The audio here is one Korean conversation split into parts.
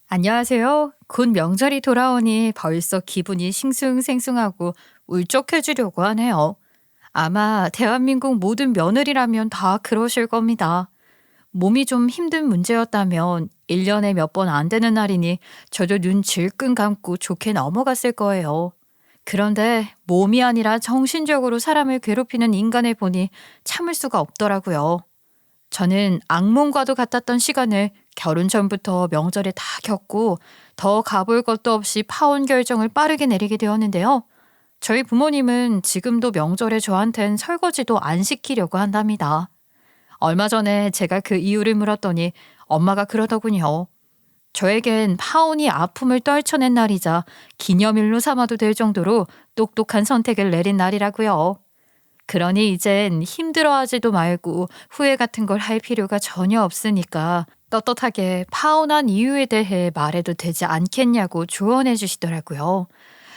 안녕하세요. 곧 명절이 돌아오니 벌써 기분이 싱숭생숭하고 울적해지려고 하네요. 아마 대한민국 모든 며느리라면 다 그러실 겁니다. 몸이 좀 힘든 문제였다면 1년에 몇 번 안 되는 날이니 저도 눈 질끈 감고 좋게 넘어갔을 거예요. 그런데 몸이 아니라 정신적으로 사람을 괴롭히는 인간을 보니 참을 수가 없더라고요. 저는 악몽과도 같았던 시간을 결혼 전부터 명절에 다 겪고 더 가볼 것도 없이 파혼 결정을 빠르게 내리게 되었는데요. 저희 부모님은 지금도 명절에 저한텐 설거지도 안 시키려고 한답니다. 얼마 전에 제가 그 이유를 물었더니 엄마가 그러더군요. 저에겐 파혼이 아픔을 떨쳐낸 날이자 기념일로 삼아도 될 정도로 똑똑한 선택을 내린 날이라고요. 그러니 이젠 힘들어하지도 말고 후회 같은 걸 할 필요가 전혀 없으니까 떳떳하게 파혼한 이유에 대해 말해도 되지 않겠냐고 조언해 주시더라고요.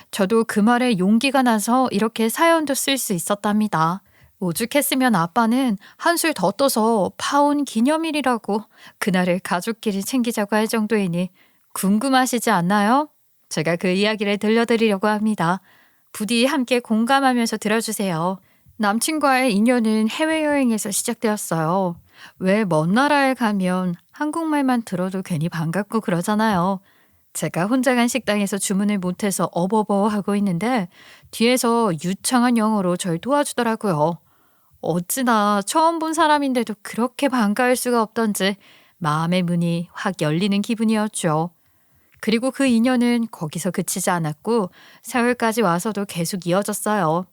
저도 그 말에 용기가 나서 이렇게 사연도 쓸 수 있었답니다. 오죽했으면 아빠는 한술 더 떠서 파혼 기념일이라고 그날을 가족끼리 챙기자고 할 정도이니 궁금하시지 않나요? 제가 그 이야기를 들려드리려고 합니다. 부디 함께 공감하면서 들어주세요. 남친과의 인연은 해외여행에서 시작되었어요. 왜 먼 나라에 가면 한국말만 들어도 괜히 반갑고 그러잖아요. 제가 혼자 간 식당에서 주문을 못해서 어버버 하고 있는데 뒤에서 유창한 영어로 절 도와주더라고요. 어찌나 처음 본 사람인데도 그렇게 반가울 수가 없던지 마음의 문이 확 열리는 기분이었죠. 그리고 그 인연은 거기서 그치지 않았고 서울까지 와서도 계속 이어졌어요.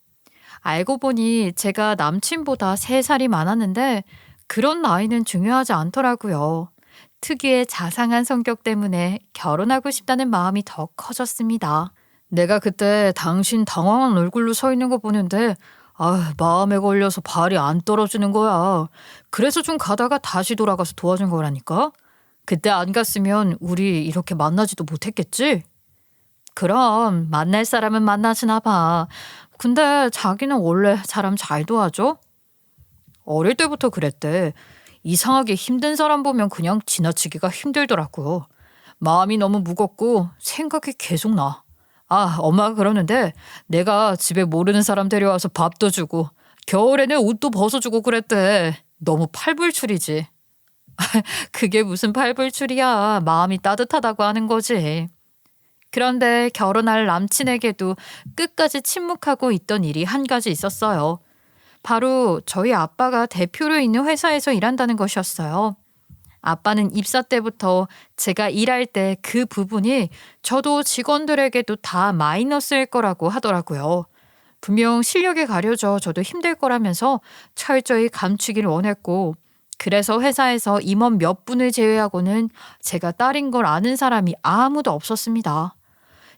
알고 보니 제가 남친보다 3살이 많았는데 그런 나이는 중요하지 않더라고요. 특유의 자상한 성격 때문에 결혼하고 싶다는 마음이 더 커졌습니다. 내가 그때 당신 당황한 얼굴로 서 있는 거 보는데 마음에 걸려서 발이 안 떨어지는 거야. 그래서 좀 가다가 다시 돌아가서 도와준 거라니까. 그때 안 갔으면 우리 이렇게 만나지도 못했겠지? 그럼 만날 사람은 만나시나 봐. 근데 자기는 원래 사람 잘 도와줘? 어릴 때부터 그랬대. 이상하게 힘든 사람 보면 그냥 지나치기가 힘들더라고. 마음이 너무 무겁고 생각이 계속 나. 엄마가 그러는데 내가 집에 모르는 사람 데려와서 밥도 주고 겨울에는 옷도 벗어주고 그랬대. 너무 팔불출이지. 그게 무슨 팔불출이야. 마음이 따뜻하다고 하는 거지. 그런데 결혼할 남친에게도 끝까지 침묵하고 있던 일이 한 가지 있었어요. 바로 저희 아빠가 대표로 있는 회사에서 일한다는 것이었어요. 아빠는 입사 때부터 제가 일할 때 그 부분이 저도 직원들에게도 다 마이너스일 거라고 하더라고요. 분명 실력에 가려져 저도 힘들 거라면서 철저히 감추기를 원했고, 그래서 회사에서 임원 몇 분을 제외하고는 제가 딸인 걸 아는 사람이 아무도 없었습니다.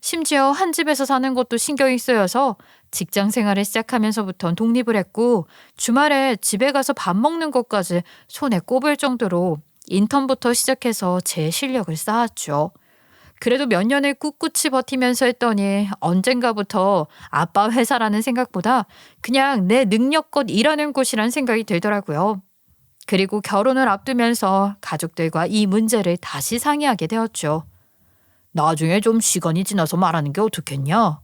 심지어 한 집에서 사는 것도 신경이 쓰여서 직장 생활을 시작하면서부터 독립을 했고 주말에 집에 가서 밥 먹는 것까지 손에 꼽을 정도로 인턴부터 시작해서 제 실력을 쌓았죠. 그래도 몇 년을 꿋꿋이 버티면서 했더니 언젠가부터 아빠 회사라는 생각보다 그냥 내 능력껏 일하는 곳이란 생각이 들더라고요. 그리고 결혼을 앞두면서 가족들과 이 문제를 다시 상의하게 되었죠. 나중에 좀 시간이 지나서 말하는 게 어떻겠냐?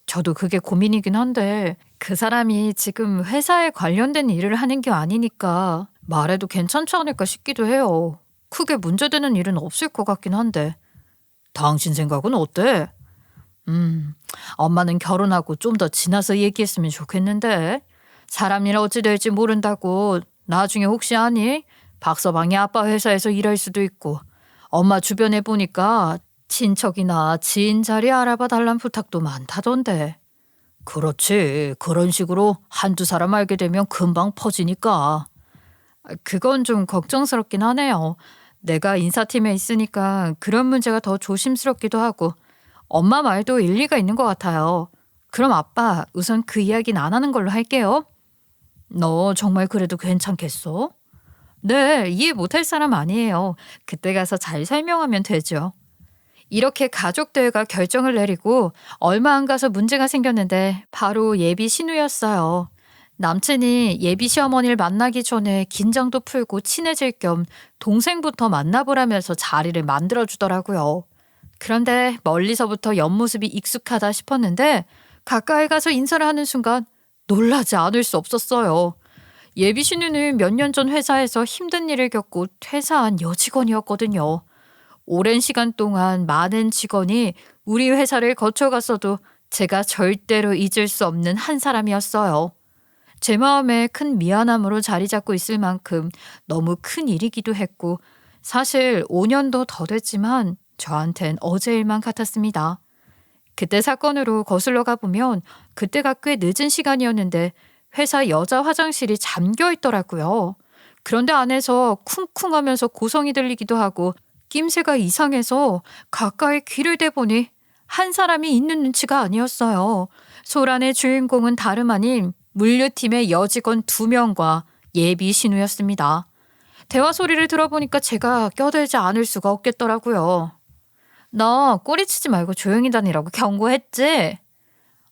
저도 그게 고민이긴 한데 그 사람이 지금 회사에 관련된 일을 하는 게 아니니까 말해도 괜찮지 않을까 싶기도 해요. 크게 문제되는 일은 없을 것 같긴 한데. 당신 생각은 어때? 엄마는 결혼하고 좀 더 지나서 얘기했으면 좋겠는데. 사람 일 어찌 될지 모른다고 나중에 혹시 아니? 박서방이 아빠 회사에서 일할 수도 있고 엄마 주변에 보니까 친척이나 지인 자리 알아봐 달란 부탁도 많다던데. 그렇지. 그런 식으로 한두 사람 알게 되면 금방 퍼지니까. 그건 좀 걱정스럽긴 하네요. 내가 인사팀에 있으니까 그런 문제가 더 조심스럽기도 하고 엄마 말도 일리가 있는 것 같아요. 그럼 아빠 우선 그 이야기는 안 하는 걸로 할게요. 너 정말 그래도 괜찮겠어? 네, 이해 못할 사람 아니에요. 그때 가서 잘 설명하면 되죠. 이렇게 가족들과 결정을 내리고 얼마 안 가서 문제가 생겼는데 바로 예비 신우였어요. 남친이 예비 시어머니를 만나기 전에 긴장도 풀고 친해질 겸 동생부터 만나보라면서 자리를 만들어주더라고요. 그런데 멀리서부터 옆모습이 익숙하다 싶었는데 가까이 가서 인사를 하는 순간 놀라지 않을 수 없었어요. 예비 신우는 몇 년 전 회사에서 힘든 일을 겪고 퇴사한 여직원이었거든요. 오랜 시간 동안 많은 직원이 우리 회사를 거쳐갔어도 제가 절대로 잊을 수 없는 한 사람이었어요. 제 마음에 큰 미안함으로 자리 잡고 있을 만큼 너무 큰 일이기도 했고 사실 5년도 더 됐지만 저한텐 어제 일만 같았습니다. 그때 사건으로 거슬러 가보면 그때가 꽤 늦은 시간이었는데 회사 여자 화장실이 잠겨 있더라고요. 그런데 안에서 쿵쿵하면서 고성이 들리기도 하고 낌새가 이상해서 가까이 귀를 대보니 한 사람이 있는 눈치가 아니었어요. 소란의 주인공은 다름 아닌 물류팀의 여직원 2명과 예비 신우였습니다. 대화 소리를 들어보니까 제가 껴들지 않을 수가 없겠더라고요. 너 꼬리치지 말고 조용히 다니라고 경고했지?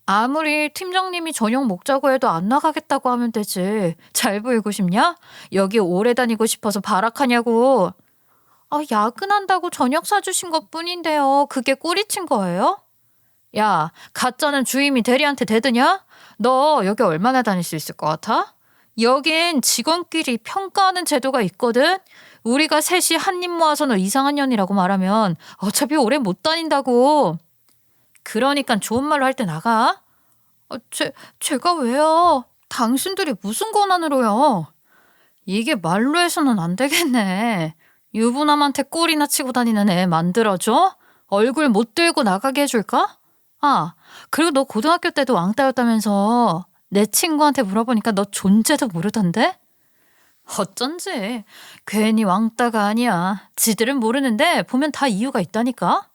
아무리 팀장님이 저녁 먹자고 해도 안 나가겠다고 하면 되지. 잘 보이고 싶냐? 여기 오래 다니고 싶어서 발악하냐고. 야근한다고 저녁 사주신 것 뿐인데요. 그게 꼬리친 거예요? 야, 가짜는 주임이 대리한테 대드냐? 너 여기 얼마나 다닐 수 있을 것 같아? 여긴 직원끼리 평가하는 제도가 있거든? 우리가 셋이 한 입 모아서 너 이상한 년이라고 말하면 어차피 오래 못 다닌다고. 그러니까 좋은 말로 할 때 나가. 제가 왜요? 당신들이 무슨 권한으로요? 이게 말로 해서는 안 되겠네. 유부남한테 꼴이나 치고 다니는 애 만들어줘? 얼굴 못 들고 나가게 해줄까? 그리고 너 고등학교 때도 왕따였다면서 내 친구한테 물어보니까 너 존재도 모르던데? 어쩐지 괜히 왕따가 아니야. 지들은 모르는데 보면 다 이유가 있다니까?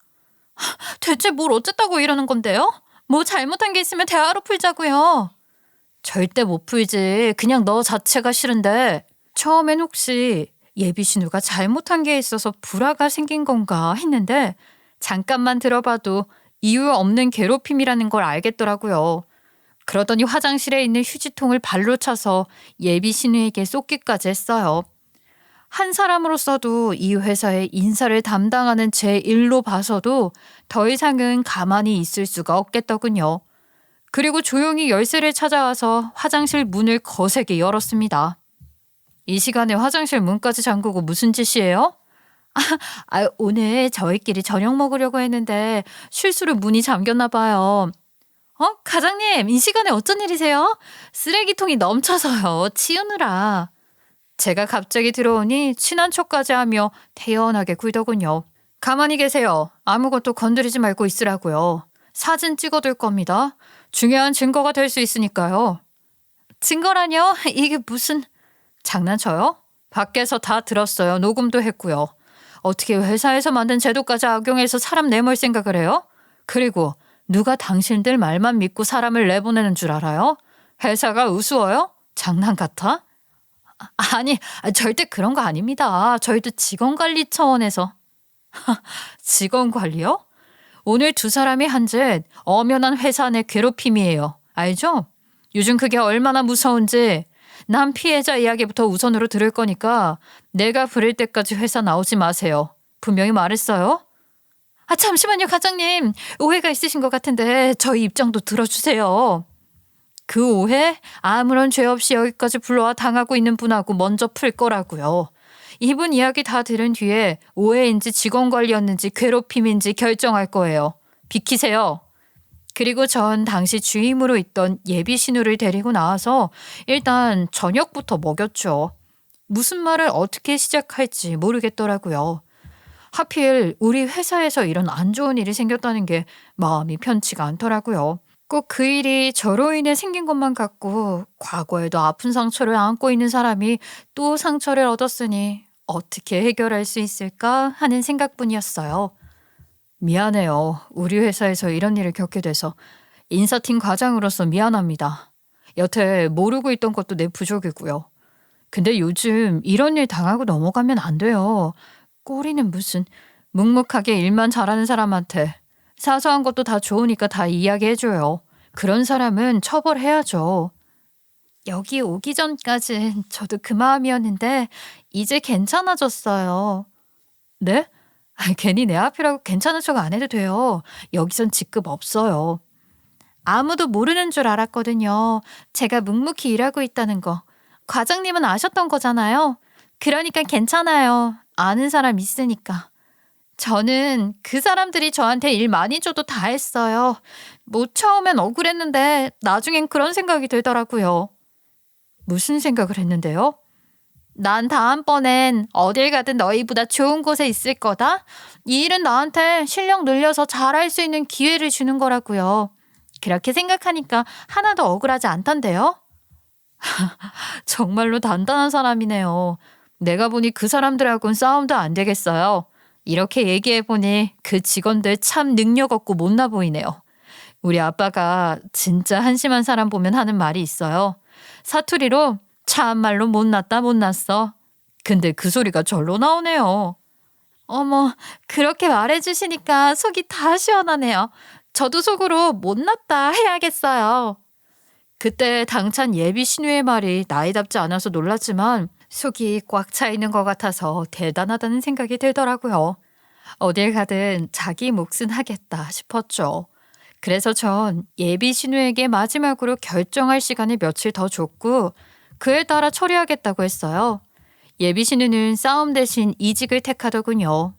대체 뭘 어쨌다고 이러는 건데요? 뭐 잘못한 게 있으면 대화로 풀자고요. 절대 못 풀지. 그냥 너 자체가 싫은데. 처음엔 혹시 예비 신우가 잘못한 게 있어서 불화가 생긴 건가 했는데 잠깐만 들어봐도 이유 없는 괴롭힘이라는 걸 알겠더라고요. 그러더니 화장실에 있는 휴지통을 발로 차서 예비 신우에게 쏟기까지 했어요. 한 사람으로서도 이 회사의 인사를 담당하는 제 일로 봐서도 더 이상은 가만히 있을 수가 없겠더군요. 그리고 조용히 열쇠를 찾아와서 화장실 문을 거세게 열었습니다. 이 시간에 화장실 문까지 잠그고 무슨 짓이에요? 오늘 저희끼리 저녁 먹으려고 했는데 실수로 문이 잠겼나 봐요. 과장님, 이 시간에 어쩐 일이세요? 쓰레기통이 넘쳐서요. 치우느라. 제가 갑자기 들어오니 친한 척까지 하며 태연하게 굴더군요. 가만히 계세요. 아무것도 건드리지 말고 있으라고요. 사진 찍어둘 겁니다. 중요한 증거가 될 수 있으니까요. 증거라뇨? 이게 무슨... 장난쳐요? 밖에서 다 들었어요. 녹음도 했고요. 어떻게 회사에서 만든 제도까지 악용해서 사람 내몰 생각을 해요? 그리고 누가 당신들 말만 믿고 사람을 내보내는 줄 알아요? 회사가 우스워요? 장난 같아? 아니, 절대 그런 거 아닙니다. 저희도 직원 관리 차원에서. 직원 관리요? 오늘 2사람이 한 짓 엄연한 회사 내 괴롭힘이에요. 알죠? 요즘 그게 얼마나 무서운지. 남 피해자 이야기부터 우선으로 들을 거니까 내가 부를 때까지 회사 나오지 마세요. 분명히 말했어요. 잠시만요, 과장님. 오해가 있으신 것 같은데 저희 입장도 들어주세요. 그 오해? 아무런 죄 없이 여기까지 불러와 당하고 있는 분하고 먼저 풀 거라고요. 이분 이야기 다 들은 뒤에 오해인지 직원 관리였는지 괴롭힘인지 결정할 거예요. 비키세요. 그리고 전 당시 주임으로 있던 예비 신우를 데리고 나와서 일단 저녁부터 먹였죠. 무슨 말을 어떻게 시작할지 모르겠더라고요. 하필 우리 회사에서 이런 안 좋은 일이 생겼다는 게 마음이 편치가 않더라고요. 꼭 그 일이 저로 인해 생긴 것만 같고 과거에도 아픈 상처를 안고 있는 사람이 또 상처를 얻었으니 어떻게 해결할 수 있을까 하는 생각뿐이었어요. 미안해요. 우리 회사에서 이런 일을 겪게 돼서 인사팀 과장으로서 미안합니다. 여태 모르고 있던 것도 내 부족이고요. 근데 요즘 이런 일 당하고 넘어가면 안 돼요. 꼬리는 무슨 묵묵하게 일만 잘하는 사람한테 사소한 것도 다 좋으니까 다 이야기해줘요. 그런 사람은 처벌해야죠. 여기 오기 전까진 저도 그 마음이었는데 이제 괜찮아졌어요. 네? 괜히 내 앞이라고 괜찮은 척 안 해도 돼요. 여기선 직급 없어요. 아무도 모르는 줄 알았거든요. 제가 묵묵히 일하고 있다는 거. 과장님은 아셨던 거잖아요. 그러니까 괜찮아요. 아는 사람 있으니까. 저는 그 사람들이 저한테 일 많이 줘도 다 했어요. 뭐 처음엔 억울했는데 나중엔 그런 생각이 들더라고요. 무슨 생각을 했는데요? 난 다음번엔 어딜 가든 너희보다 좋은 곳에 있을 거다. 이 일은 나한테 실력 늘려서 잘할 수 있는 기회를 주는 거라고요. 그렇게 생각하니까 하나도 억울하지 않던데요? 정말로 단단한 사람이네요. 내가 보니 그 사람들하고는 싸움도 안 되겠어요. 이렇게 얘기해보니 그 직원들 참 능력 없고 못나 보이네요. 우리 아빠가 진짜 한심한 사람 보면 하는 말이 있어요. 사투리로 참말로 못났다 못났어. 근데 그 소리가 절로 나오네요. 어머, 그렇게 말해주시니까 속이 다 시원하네요. 저도 속으로 못났다 해야겠어요. 그때 당찬 예비 신우의 말이 나이답지 않아서 놀랐지만 속이 꽉 차 있는 것 같아서 대단하다는 생각이 들더라고요. 어딜 가든 자기 몫은 하겠다 싶었죠. 그래서 전 예비 신우에게 마지막으로 결정할 시간을 며칠 더 줬고 그에 따라 처리하겠다고 했어요. 예비 신우는 싸움 대신 이직을 택하더군요.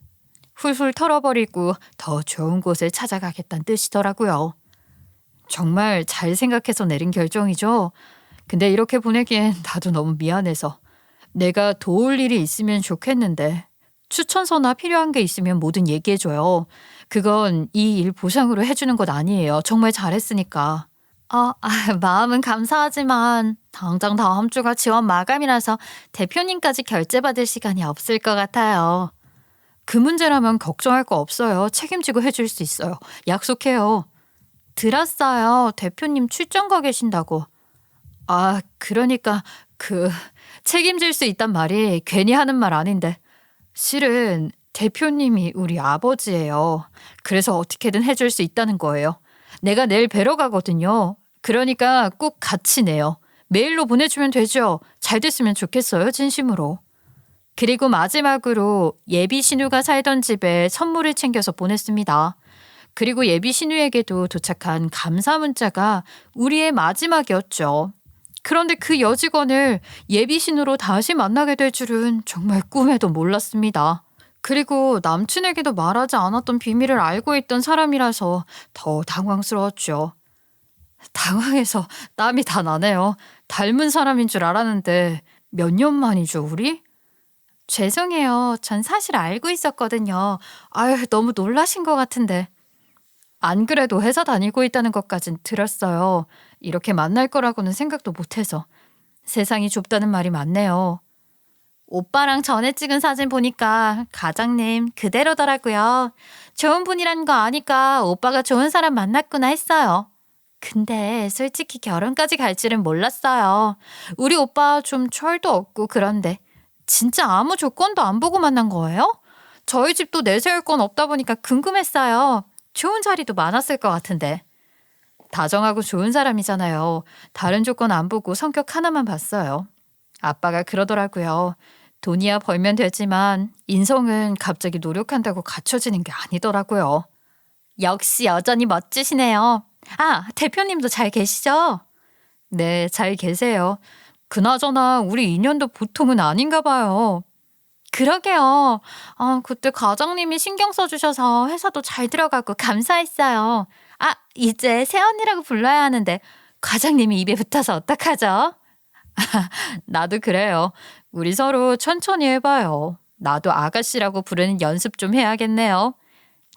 훌훌 털어버리고 더 좋은 곳을 찾아가겠다는 뜻이더라고요. 정말 잘 생각해서 내린 결정이죠. 근데 이렇게 보내기엔 나도 너무 미안해서. 내가 도울 일이 있으면 좋겠는데 추천서나 필요한 게 있으면 뭐든 얘기해줘요. 그건 이 일 보상으로 해주는 것 아니에요. 정말 잘했으니까. 마음은 감사하지만 당장 다음 주가 지원 마감이라서 대표님까지 결제받을 시간이 없을 것 같아요. 그 문제라면 걱정할 거 없어요. 책임지고 해줄 수 있어요. 약속해요. 들었어요. 대표님 출장 가 계신다고. 그러니까 책임질 수 있단 말이 괜히 하는 말 아닌데. 실은 대표님이 우리 아버지예요. 그래서 어떻게든 해줄 수 있다는 거예요. 내가 내일 뵈러 가거든요. 그러니까 꼭 같이 내요. 메일로 보내주면 되죠. 잘 됐으면 좋겠어요. 진심으로. 그리고 마지막으로 예비 신우가 살던 집에 선물을 챙겨서 보냈습니다. 그리고 예비 신우에게도 도착한 감사 문자가 우리의 마지막이었죠. 그런데 그 여직원을 예비 신우로 다시 만나게 될 줄은 정말 꿈에도 몰랐습니다. 그리고 남친에게도 말하지 않았던 비밀을 알고 있던 사람이라서 더 당황스러웠죠. 당황해서 땀이 다 나네요. 닮은 사람인 줄 알았는데 몇 년 만이죠, 우리? 죄송해요. 전 사실 알고 있었거든요. 너무 놀라신 것 같은데. 안 그래도 회사 다니고 있다는 것까진 들었어요. 이렇게 만날 거라고는 생각도 못해서. 세상이 좁다는 말이 맞네요. 오빠랑 전에 찍은 사진 보니까 과장님 그대로더라고요. 좋은 분이라는 거 아니까 오빠가 좋은 사람 만났구나 했어요. 근데 솔직히 결혼까지 갈 줄은 몰랐어요. 우리 오빠 좀 철도 없고 그런데 진짜 아무 조건도 안 보고 만난 거예요? 저희 집도 내세울 건 없다 보니까 궁금했어요. 좋은 자리도 많았을 것 같은데. 다정하고 좋은 사람이잖아요. 다른 조건 안 보고 성격 하나만 봤어요. 아빠가 그러더라고요. 돈이야 벌면 되지만 인성은 갑자기 노력한다고 갖춰지는 게 아니더라고요. 역시 여전히 멋지시네요. 대표님도 잘 계시죠? 네, 잘 계세요. 그나저나 우리 인연도 보통은 아닌가 봐요. 그러게요. 그때 과장님이 신경 써주셔서 회사도 잘 들어가고 감사했어요. 이제 새언니라고 불러야 하는데 과장님이 입에 붙어서 어떡하죠? 나도 그래요. 우리 서로 천천히 해봐요. 나도 아가씨라고 부르는 연습 좀 해야겠네요.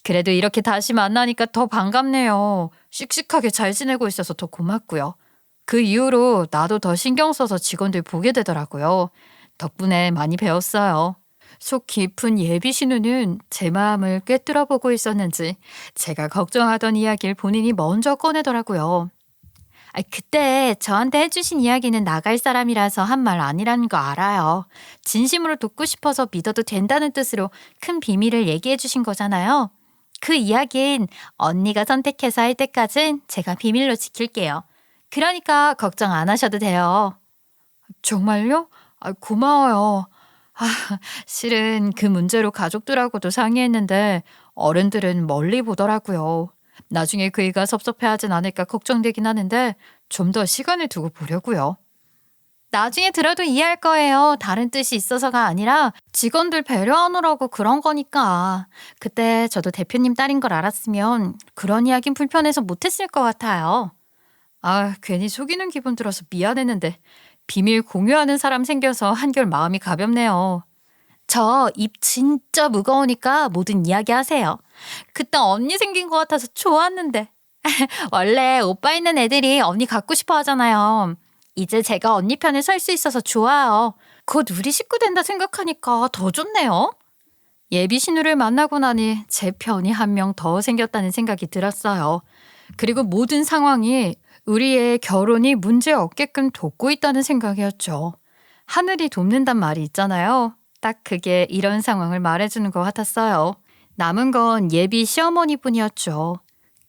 그래도 이렇게 다시 만나니까 더 반갑네요. 씩씩하게 잘 지내고 있어서 더 고맙고요. 그 이후로 나도 더 신경 써서 직원들 보게 되더라고요. 덕분에 많이 배웠어요. 속 깊은 예비 신우는 제 마음을 꿰뚫어 보고 있었는지 제가 걱정하던 이야기를 본인이 먼저 꺼내더라고요. 그때 저한테 해주신 이야기는 나갈 사람이라서 한 말 아니라는 거 알아요. 진심으로 돕고 싶어서 믿어도 된다는 뜻으로 큰 비밀을 얘기해 주신 거잖아요. 그 이야기는 언니가 선택해서 할 때까진 제가 비밀로 지킬게요. 그러니까 걱정 안 하셔도 돼요. 정말요? 고마워요. 아, 실은 그 문제로 가족들하고도 상의했는데 어른들은 멀리 보더라고요. 나중에 그 애가 섭섭해하진 않을까 걱정되긴 하는데 좀 더 시간을 두고 보려고요. 나중에 들어도 이해할 거예요. 다른 뜻이 있어서가 아니라 직원들 배려하느라고 그런 거니까. 그때 저도 대표님 딸인 걸 알았으면 그런 이야긴 불편해서 못했을 것 같아요. 괜히 속이는 기분 들어서 미안했는데 비밀 공유하는 사람 생겨서 한결 마음이 가볍네요. 저 입 진짜 무거우니까 뭐든 이야기하세요. 그때 언니 생긴 것 같아서 좋았는데. 원래 오빠 있는 애들이 언니 갖고 싶어 하잖아요. 이제 제가 언니 편에 설 수 있어서 좋아요. 곧 우리 식구 된다 생각하니까 더 좋네요. 예비 신우를 만나고 나니 제 편이 한 명 더 생겼다는 생각이 들었어요. 그리고 모든 상황이 우리의 결혼이 문제 없게끔 돕고 있다는 생각이었죠. 하늘이 돕는단 말이 있잖아요. 딱 그게 이런 상황을 말해주는 것 같았어요. 남은 건 예비 시어머니뿐이었죠.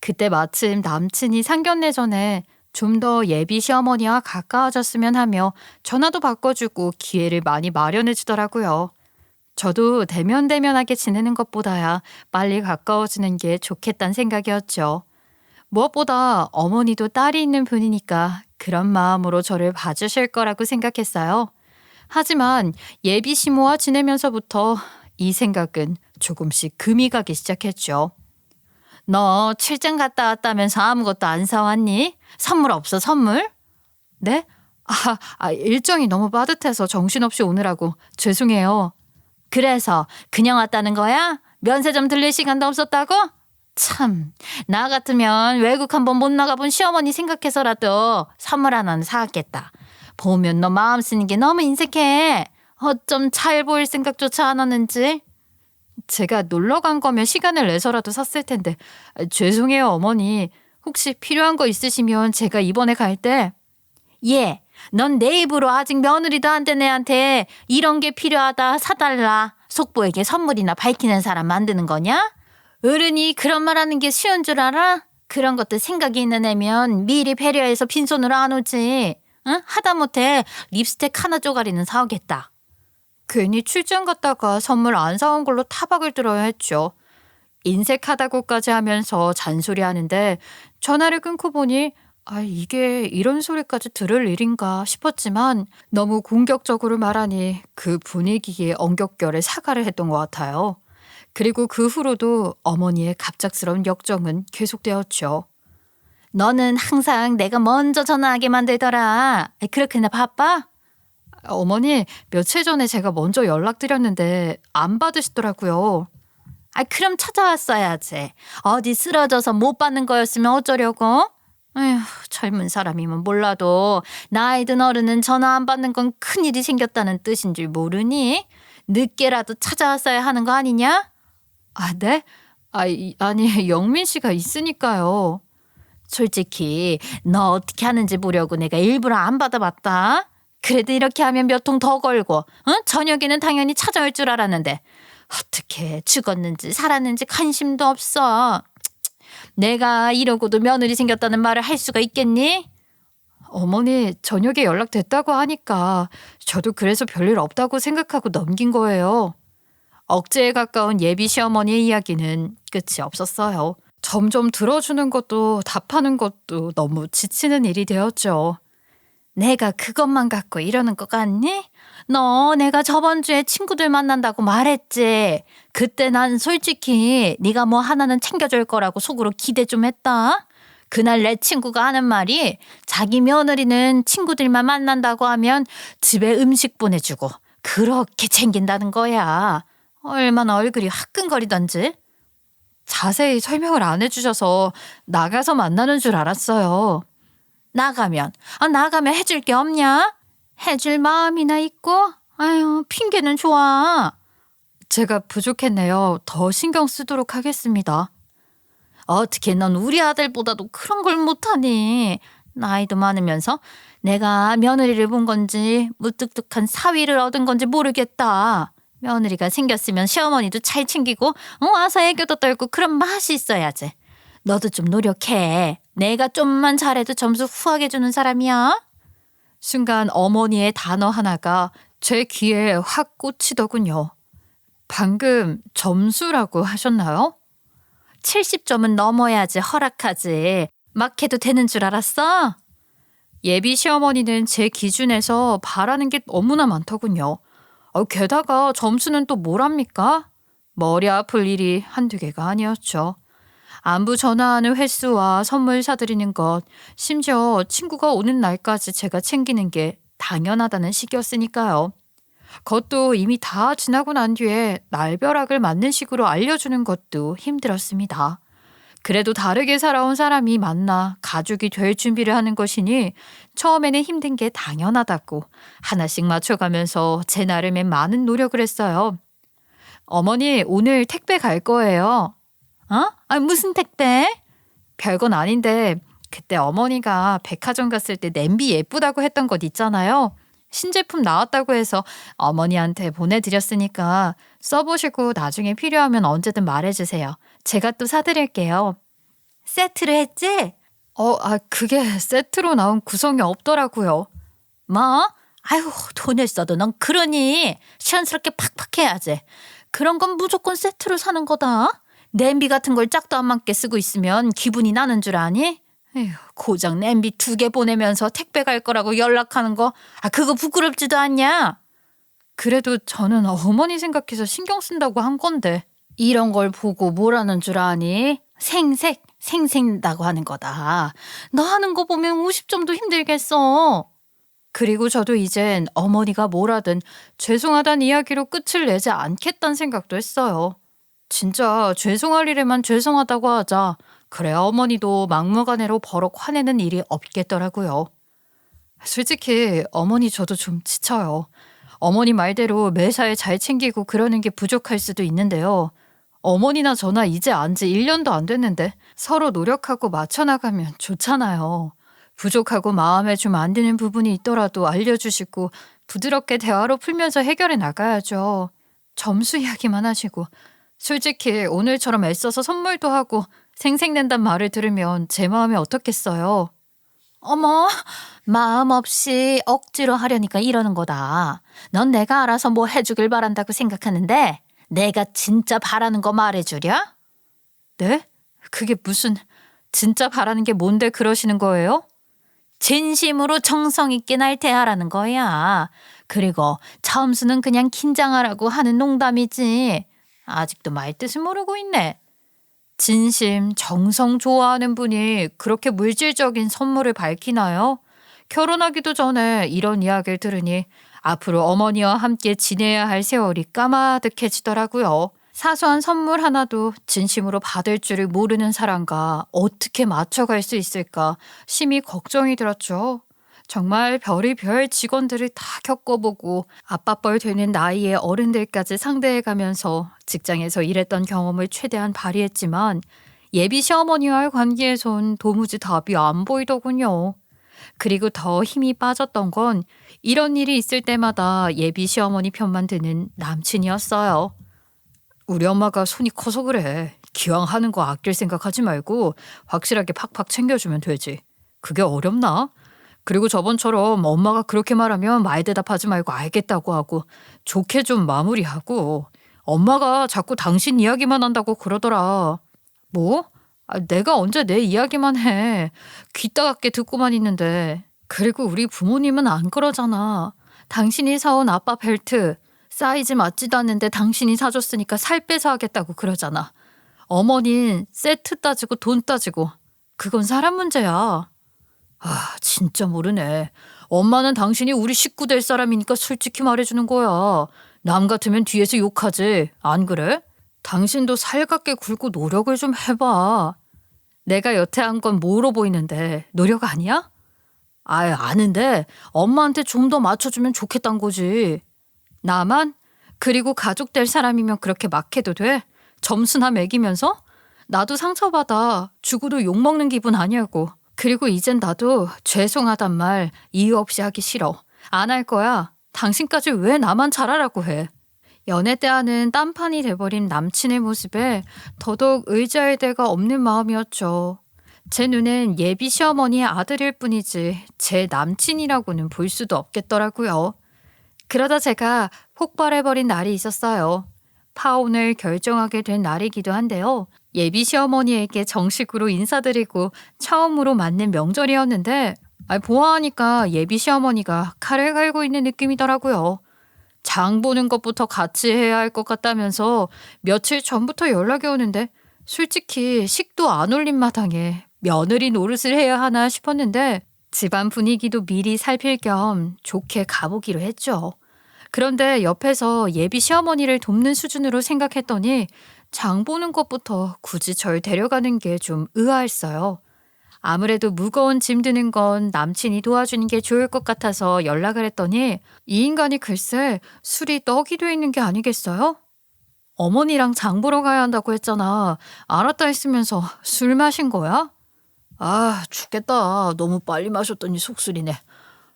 그때 마침 남친이 상견례 전에 좀 더 예비 시어머니와 가까워졌으면 하며 전화도 바꿔주고 기회를 많이 마련해 주더라고요. 저도 대면대면하게 지내는 것보다야 빨리 가까워지는 게 좋겠다는 생각이었죠. 무엇보다 어머니도 딸이 있는 분이니까 그런 마음으로 저를 봐주실 거라고 생각했어요. 하지만 예비 시모와 지내면서부터 이 생각은 조금씩 금이 가기 시작했죠. 너 출장 갔다 왔다면서 아무것도 안 사왔니? 선물 없어, 선물? 네? 일정이 너무 빠듯해서 정신없이 오느라고 죄송해요. 그래서 그냥 왔다는 거야? 면세점 들릴 시간도 없었다고? 참, 나 같으면 외국 한번 못 나가본 시어머니 생각해서라도 선물 하나는 사왔겠다. 보면 너 마음 쓰는 게 너무 인색해. 어쩜 잘 보일 생각조차 안 하는지. 제가 놀러 간 거면 시간을 내서라도 샀을 텐데. 죄송해요, 어머니. 혹시 필요한 거 있으시면 제가 이번에 갈 때. 예, 넌 내 입으로 아직 며느리도 안 된 애한테 이런 게 필요하다 사달라 속보에게 선물이나 밝히는 사람 만드는 거냐? 어른이 그런 말 하는 게 쉬운 줄 알아? 그런 것도 생각이 있는 애면 미리 배려해서 빈손으로 안 오지. 응? 하다못해 립스틱 하나 쪼가리는 사오겠다. 괜히 출장 갔다가 선물 안 사온 걸로 타박을 들어야 했죠. 인색하다고까지 하면서 잔소리하는데 전화를 끊고 보니 이게 이런 소리까지 들을 일인가 싶었지만 너무 공격적으로 말하니 그 분위기에 엉겹결에 사과를 했던 것 같아요. 그리고 그 후로도 어머니의 갑작스러운 역정은 계속되었죠. 너는 항상 내가 먼저 전화하게 만들더라. 그렇게나 바빠? 어머니, 며칠 전에 제가 먼저 연락드렸는데 안 받으시더라고요. 그럼 찾아왔어야지. 어디 쓰러져서 못 받는 거였으면 어쩌려고? 에휴, 젊은 사람이면 몰라도 나이 든 어른은 전화 안 받는 건 큰일이 생겼다는 뜻인 줄 모르니? 늦게라도 찾아왔어야 하는 거 아니냐? 네? 아니, 영민 씨가 있으니까요. 솔직히 너 어떻게 하는지 보려고 내가 일부러 안 받아봤다. 그래도 이렇게 하면 몇 통 더 걸고 저녁에는 당연히 찾아올 줄 알았는데 어떻게 죽었는지 살았는지 관심도 없어. 내가 이러고도 며느리 생겼다는 말을 할 수가 있겠니? 어머니, 저녁에 연락됐다고 하니까 저도 그래서 별일 없다고 생각하고 넘긴 거예요. 억제에 가까운 예비 시어머니의 이야기는 끝이 없었어요. 점점 들어주는 것도 답하는 것도 너무 지치는 일이 되었죠. 내가 그것만 갖고 이러는 것 같니? 너 내가 저번 주에 친구들 만난다고 말했지. 그때 난 솔직히 네가 뭐 하나는 챙겨줄 거라고 속으로 기대 좀 했다. 그날 내 친구가 하는 말이 자기 며느리는 친구들만 만난다고 하면 집에 음식 보내주고 그렇게 챙긴다는 거야. 얼마나 얼굴이 화끈거리던지. 자세히 설명을 안 해주셔서 나가서 만나는 줄 알았어요. 나가면 해줄 게 없냐? 해줄 마음이나 있고? 핑계는 좋아. 제가 부족했네요. 더 신경 쓰도록 하겠습니다. 어떻게 넌 우리 아들보다도 그런 걸 못하니? 나이도 많으면서 내가 며느리를 본 건지 무뚝뚝한 사위를 얻은 건지 모르겠다. 며느리가 생겼으면 시어머니도 잘 챙기고 와서 애교도 떨고 그런 맛이 있어야지. 너도 좀 노력해. 내가 좀만 잘해도 점수 후하게 주는 사람이야. 순간 어머니의 단어 하나가 제 귀에 확 꽂히더군요. 방금 점수라고 하셨나요? 70점은 넘어야지 허락하지. 막 해도 되는 줄 알았어? 예비 시어머니는 제 기준에서 바라는 게 너무나 많더군요. 게다가 점수는 또 뭐랍니까? 머리 아플 일이 한두 개가 아니었죠. 안부 전화하는 횟수와 선물 사드리는 것, 심지어 친구가 오는 날까지 제가 챙기는 게 당연하다는 식이었으니까요. 그것도 이미 다 지나고 난 뒤에 날벼락을 맞는 식으로 알려주는 것도 힘들었습니다. 그래도 다르게 살아온 사람이 만나 가족이 될 준비를 하는 것이니 처음에는 힘든 게 당연하다고 하나씩 맞춰가면서 제 나름의 많은 노력을 했어요. 어머니, 오늘 택배 갈 거예요. 무슨 택배? 별건 아닌데 그때 어머니가 백화점 갔을 때 냄비 예쁘다고 했던 것 있잖아요. 신제품 나왔다고 해서 어머니한테 보내드렸으니까 써보시고 나중에 필요하면 언제든 말해주세요. 제가 또 사드릴게요. 세트로 했지? 그게 세트로 나온 구성이 없더라고요. 뭐? 아유, 돈을 써도 넌 그러니 시원스럽게 팍팍 해야지. 그런 건 무조건 세트로 사는 거다. 냄비 같은 걸 짝도 안 맞게 쓰고 있으면 기분이 나는 줄 아니? 에휴, 고장 냄비 2개 보내면서 택배 갈 거라고 연락하는 거, 그거 부끄럽지도 않냐? 그래도 저는 어머니 생각해서 신경 쓴다고 한 건데. 이런 걸 보고 뭐라는 줄 아니? 생생다고 하는 거다. 너 하는 거 보면 50점도 힘들겠어. 그리고 저도 이젠 어머니가 뭐라든 죄송하다는 이야기로 끝을 내지 않겠다는 생각도 했어요. 진짜 죄송할 일에만 죄송하다고 하자. 그래야 어머니도 막무가내로 버럭 화내는 일이 없겠더라고요. 솔직히 어머니 저도 좀 지쳐요. 어머니 말대로 매사에 잘 챙기고 그러는 게 부족할 수도 있는데요. 어머니나 저나 이제 안지 1년도 안 됐는데 서로 노력하고 맞춰나가면 좋잖아요. 부족하고 마음에 좀 안 드는 부분이 있더라도 알려주시고 부드럽게 대화로 풀면서 해결해 나가야죠. 점수 이야기만 하시고. 솔직히 오늘처럼 애써서 선물도 하고 생색낸단 말을 들으면 제 마음이 어떻겠어요. 어머, 마음 없이 억지로 하려니까 이러는 거다. 넌 내가 알아서 뭐 해주길 바란다고 생각하는데 내가 진짜 바라는 거 말해주랴? 네? 그게 무슨 진짜 바라는 게 뭔데 그러시는 거예요? 진심으로 정성 있게 날 대하라는 거야. 그리고 점수는 그냥 긴장하라고 하는 농담이지. 아직도 말뜻을 모르고 있네. 진심, 정성 좋아하는 분이 그렇게 물질적인 선물을 밝히나요? 결혼하기도 전에 이런 이야기를 들으니 앞으로 어머니와 함께 지내야 할 세월이 까마득해지더라고요. 사소한 선물 하나도 진심으로 받을 줄을 모르는 사람과 어떻게 맞춰갈 수 있을까 심히 걱정이 들었죠. 정말 별의별 직원들을 다 겪어보고 아빠뻘 되는 나이의 어른들까지 상대해가면서 직장에서 일했던 경험을 최대한 발휘했지만 예비 시어머니와의 관계에선 도무지 답이 안 보이더군요. 그리고 더 힘이 빠졌던 건 이런 일이 있을 때마다 예비 시어머니 편만 드는 남친이었어요. 우리 엄마가 손이 커서 그래. 기왕 하는 거 아낄 생각하지 말고 확실하게 팍팍 챙겨주면 되지. 그게 어렵나? 그리고 저번처럼 엄마가 그렇게 말하면 말대답하지 말고 알겠다고 하고 좋게 좀 마무리하고 엄마가 자꾸 당신 이야기만 한다고 그러더라. 뭐? 내가 언제 내 이야기만 해. 귀 따갑게 듣고만 있는데. 그리고 우리 부모님은 안 그러잖아. 당신이 사온 아빠 벨트 사이즈 맞지도 않는데 당신이 사줬으니까 살 빼서 하겠다고 그러잖아. 어머닌 세트 따지고 돈 따지고 그건 사람 문제야. 진짜 모르네. 엄마는 당신이 우리 식구 될 사람이니까 솔직히 말해주는 거야. 남 같으면 뒤에서 욕하지. 안 그래? 당신도 살갑게 굴고 노력을 좀 해봐. 내가 여태 한 건 뭐로 보이는데 노력 아니야? 아는데 엄마한테 좀 더 맞춰주면 좋겠단 거지. 나만? 그리고 가족 될 사람이면 그렇게 막 해도 돼? 점수나 매기면서? 나도 상처받아. 죽어도 욕먹는 기분 아니냐고. 그리고 이젠 나도 죄송하단 말 이유 없이 하기 싫어. 안 할 거야. 당신까지 왜 나만 잘하라고 해. 연애 때와는 딴판이 돼버린 남친의 모습에 더더욱 의지할 데가 없는 마음이었죠. 제 눈엔 예비 시어머니의 아들일 뿐이지 제 남친이라고는 볼 수도 없겠더라고요. 그러다 제가 폭발해버린 날이 있었어요. 파혼을 결정하게 된 날이기도 한데요. 예비 시어머니에게 정식으로 인사드리고 처음으로 맞는 명절이었는데 보아하니까 예비 시어머니가 칼을 갈고 있는 느낌이더라고요. 장 보는 것부터 같이 해야 할 것 같다면서 며칠 전부터 연락이 오는데 솔직히 식도 안 올린 마당에 며느리 노릇을 해야 하나 싶었는데 집안 분위기도 미리 살필 겸 좋게 가보기로 했죠. 그런데 옆에서 예비 시어머니를 돕는 수준으로 생각했더니 장 보는 것부터 굳이 절 데려가는 게 좀 의아했어요. 아무래도 무거운 짐 드는 건 남친이 도와주는 게 좋을 것 같아서 연락을 했더니 이 인간이 글쎄 술이 떡이 돼 있는 게 아니겠어요? 어머니랑 장 보러 가야 한다고 했잖아. 알았다 했으면서 술 마신 거야? 아, 죽겠다. 너무 빨리 마셨더니 속쓰리네.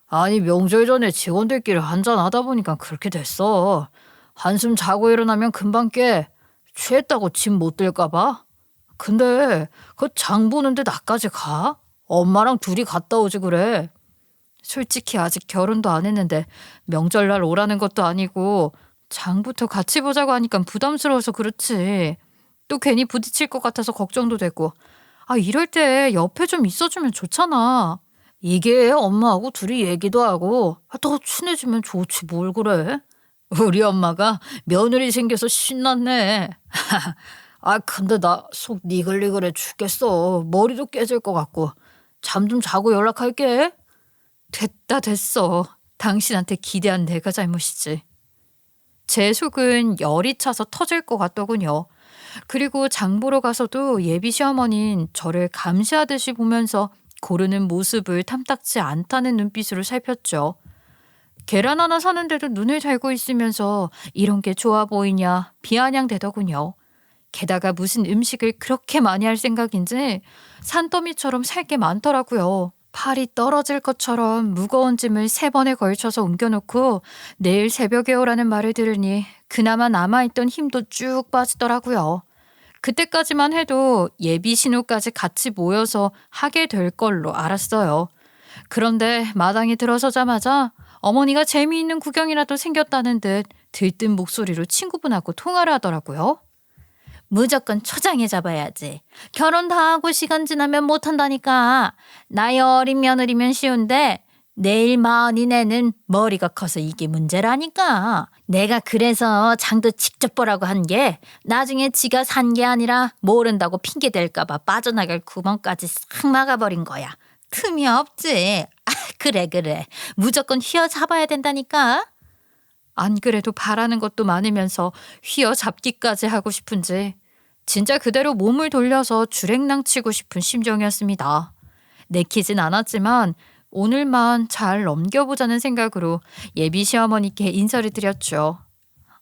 아니, 명절 전에 직원들끼리 한잔 하다 보니까 그렇게 됐어. 한숨 자고 일어나면 금방 깨. 취했다고 짐 못 들까 봐. 근데 그 장 보는데 나까지 가? 엄마랑 둘이 갔다 오지 그래. 솔직히 아직 결혼도 안 했는데 명절날 오라는 것도 아니고 장부터 같이 보자고 하니까 부담스러워서 그렇지. 또 괜히 부딪힐 것 같아서 걱정도 되고. 이럴 때 옆에 좀 있어주면 좋잖아. 이게 엄마하고 둘이 얘기도 하고 더 친해지면 좋지 뭘 그래. 우리 엄마가 며느리 생겨서 신났네. 근데 나 속 니글니글해 죽겠어. 머리도 깨질 것 같고. 잠 좀 자고 연락할게. 됐어. 당신한테 기대한 내가 잘못이지. 제 속은 열이 차서 터질 것 같더군요. 그리고 장 보러 가서도 예비 시어머니는 저를 감시하듯이 보면서 고르는 모습을 탐탁지 않다는 눈빛으로 살폈죠. 계란 하나 사는데도 눈을 달고 있으면서 이런 게 좋아 보이냐 비아냥대더군요. 게다가 무슨 음식을 그렇게 많이 할 생각인지 산더미처럼 살 게 많더라고요. 팔이 떨어질 것처럼 무거운 짐을 3번에 걸쳐서 옮겨놓고 내일 새벽에 오라는 말을 들으니 그나마 남아있던 힘도 쭉 빠지더라고요. 그때까지만 해도 예비 신우까지 같이 모여서 하게 될 걸로 알았어요. 그런데 마당에 들어서자마자 어머니가 재미있는 구경이라도 생겼다는 듯 들뜬 목소리로 친구분하고 통화를 하더라고요. 무조건 초장에 잡아야지. 결혼 다 하고 시간 지나면 못한다니까. 나이 어린 며느리면 쉬운데 내일 마흔이 내는 머리가 커서 이게 문제라니까. 내가 그래서 장도 직접 보라고 한 게 나중에 지가 산 게 아니라 모른다고 핑계 댈까 봐 빠져나갈 구멍까지 싹 막아버린 거야. 틈이 없지. 그래. 무조건 휘어잡아야 된다니까. 안 그래도 바라는 것도 많으면서 휘어잡기까지 하고 싶은지 진짜 그대로 몸을 돌려서 주랭랑 치고 싶은 심정이었습니다. 내키진 않았지만 오늘만 잘 넘겨보자는 생각으로 예비 시어머니께 인사를 드렸죠.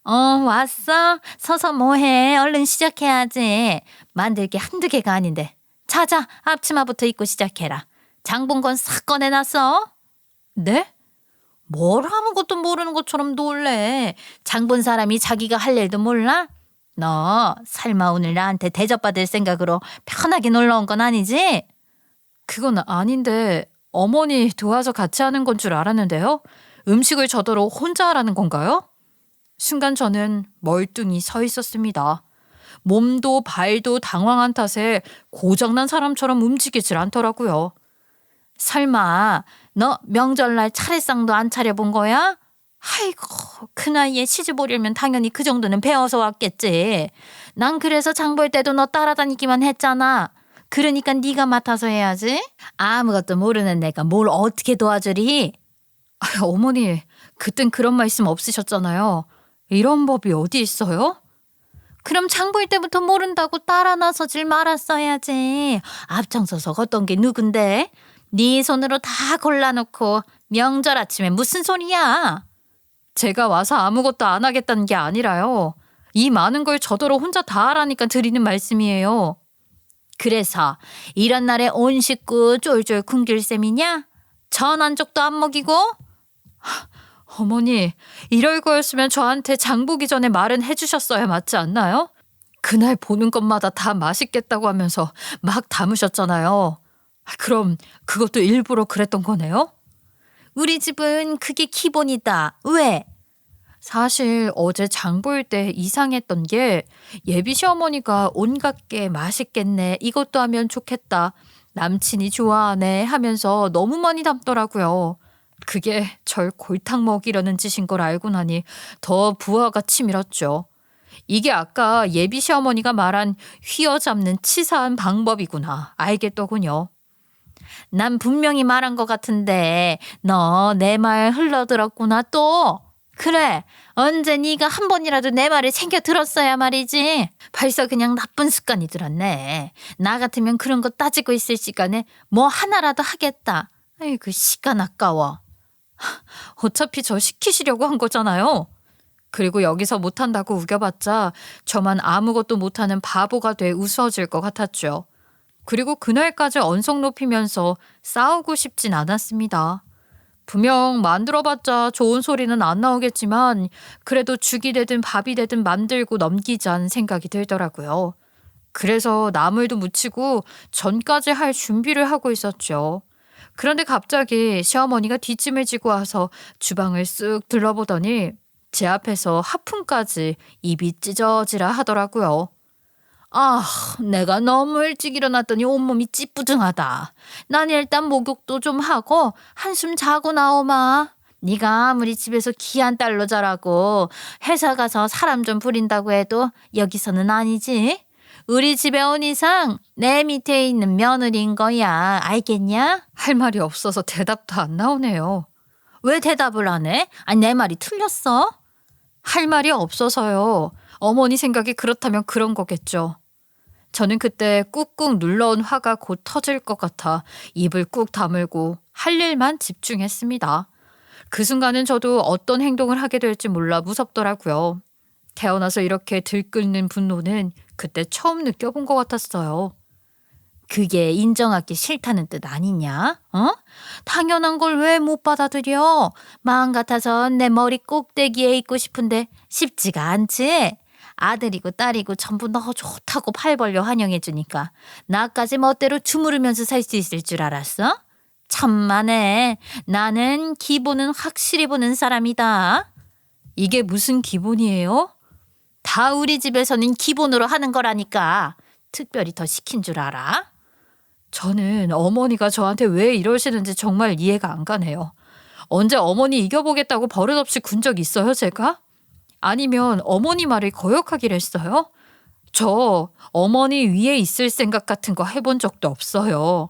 왔어? 서서 뭐해? 얼른 시작해야지. 만들 게 한두 개가 아닌데. 자자, 앞치마부터 입고 시작해라. 장 본 건 싹 꺼내놨어? 네? 뭘 아무것도 모르는 것처럼 놀래. 장 본 사람이 자기가 할 일도 몰라? 너 설마 오늘 나한테 대접받을 생각으로 편하게 놀러 온 건 아니지? 그건 아닌데 어머니 도와서 같이 하는 건 줄 알았는데요. 음식을 저더러 혼자 하라는 건가요? 순간 저는 멀뚱히 서 있었습니다. 몸도 발도 당황한 탓에 고장난 사람처럼 움직이질 않더라고요. 설마 너 명절날 차례상도 안 차려본 거야? 아이고, 그 나이에 시집 오려면 당연히 그 정도는 배워서 왔겠지. 난 그래서 장 볼 때도 너 따라다니기만 했잖아. 그러니까 네가 맡아서 해야지. 아무것도 모르는 내가 뭘 어떻게 도와주리? 어머니, 그땐 그런 말씀 없으셨잖아요. 이런 법이 어디 있어요? 그럼 장 볼 때부터 모른다고 따라 나서질 말았어야지. 앞장서서 걷던 게 누군데? 네 손으로 다 골라놓고 명절 아침에 무슨 소리야? 제가 와서 아무것도 안 하겠다는 게 아니라요. 이 많은 걸 저더러 혼자 다 하라니까 드리는 말씀이에요. 그래서 이런 날에 온 식구 쫄쫄 굶길 셈이냐? 전 한 쪽도 안 먹이고? 어머니, 이럴 거였으면 저한테 장 보기 전에 말은 해주셨어야 맞지 않나요? 그날 보는 것마다 다 맛있겠다고 하면서 막 담으셨잖아요. 그럼 그것도 일부러 그랬던 거네요? 우리 집은 그게 기본이다. 왜? 사실 어제 장 볼 때 이상했던 게 예비 시어머니가 온갖 게 맛있겠네, 이것도 하면 좋겠다, 남친이 좋아하네 하면서 너무 많이 담더라고요. 그게 절 골탕 먹이려는 짓인 걸 알고 나니 더 부하가 치밀었죠. 이게 아까 예비 시어머니가 말한 휘어잡는 치사한 방법이구나 알겠더군요. 난 분명히 말한 것 같은데 너 내 말 흘러들었구나 또. 그래, 언제 네가 한 번이라도 내 말을 챙겨 들었어야 말이지. 벌써 그냥 나쁜 습관이 들었네. 나 같으면 그런 거 따지고 있을 시간에 뭐 하나라도 하겠다. 아이고 시간 아까워. 어차피 저 시키시려고 한 거잖아요. 그리고 여기서 못한다고 우겨봤자 저만 아무것도 못하는 바보가 돼 웃어질 것 같았죠. 그리고 그날까지 언성 높이면서 싸우고 싶진 않았습니다. 분명 만들어봤자 좋은 소리는 안 나오겠지만 그래도 죽이 되든 밥이 되든 만들고 넘기자는 생각이 들더라고요. 그래서 나물도 무치고 전까지 할 준비를 하고 있었죠. 그런데 갑자기 시어머니가 뒷짐을 지고 와서 주방을 쓱 둘러보더니 제 앞에서 하품까지 입이 찢어지라 하더라고요. 아, 내가 너무 일찍 일어났더니 온몸이 찌뿌둥하다. 난 일단 목욕도 좀 하고 한숨 자고 나오마. 네가 아무리 집에서 귀한 딸로 자라고 회사 가서 사람 좀 부린다고 해도 여기서는 아니지. 우리 집에 온 이상 내 밑에 있는 며느리인 거야. 알겠냐? 할 말이 없어서 대답도 안 나오네요. 왜 대답을 안 해? 아니 내 말이 틀렸어? 할 말이 없어서요. 어머니 생각이 그렇다면 그런 거겠죠. 저는 그때 꾹꾹 눌러온 화가 곧 터질 것 같아 입을 꾹 다물고 할 일만 집중했습니다. 그 순간은 저도 어떤 행동을 하게 될지 몰라 무섭더라고요. 태어나서 이렇게 들끓는 분노는 그때 처음 느껴본 것 같았어요. 그게 인정하기 싫다는 뜻 아니냐? 어? 당연한 걸 왜 못 받아들여? 마음 같아서 내 머리 꼭대기에 있고 싶은데 쉽지가 않지? 아들이고 딸이고 전부 너 좋다고 팔 벌려 환영해 주니까 나까지 멋대로 주무르면서 살 수 있을 줄 알았어? 천만에 나는 기본은 확실히 보는 사람이다. 이게 무슨 기본이에요? 다 우리 집에서는 기본으로 하는 거라니까. 특별히 더 시킨 줄 알아? 저는 어머니가 저한테 왜 이러시는지 정말 이해가 안 가네요. 언제 어머니 이겨보겠다고 버릇없이 군 적 있어요, 제가? 아니면 어머니 말을 거역하기로 했어요? 저 어머니 위에 있을 생각 같은 거 해본 적도 없어요.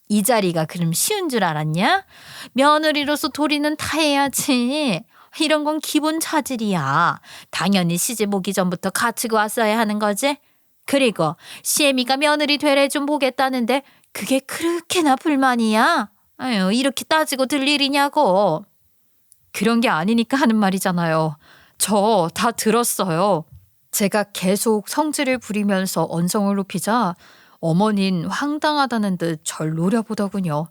이 자리가 그럼 쉬운 줄 알았냐? 며느리로서 도리는 다 해야지. 이런 건 기본 차질이야. 당연히 시집 오기 전부터 갖추고 왔어야 하는 거지. 그리고 시애미가 며느리 되래 좀 보겠다는데 그게 그렇게나 불만이야? 아유, 이렇게 따지고 들 일이냐고. 그런 게 아니니까 하는 말이잖아요. 저 다 들었어요. 제가 계속 성질을 부리면서 언성을 높이자 어머닌 황당하다는 듯 절 노려보더군요.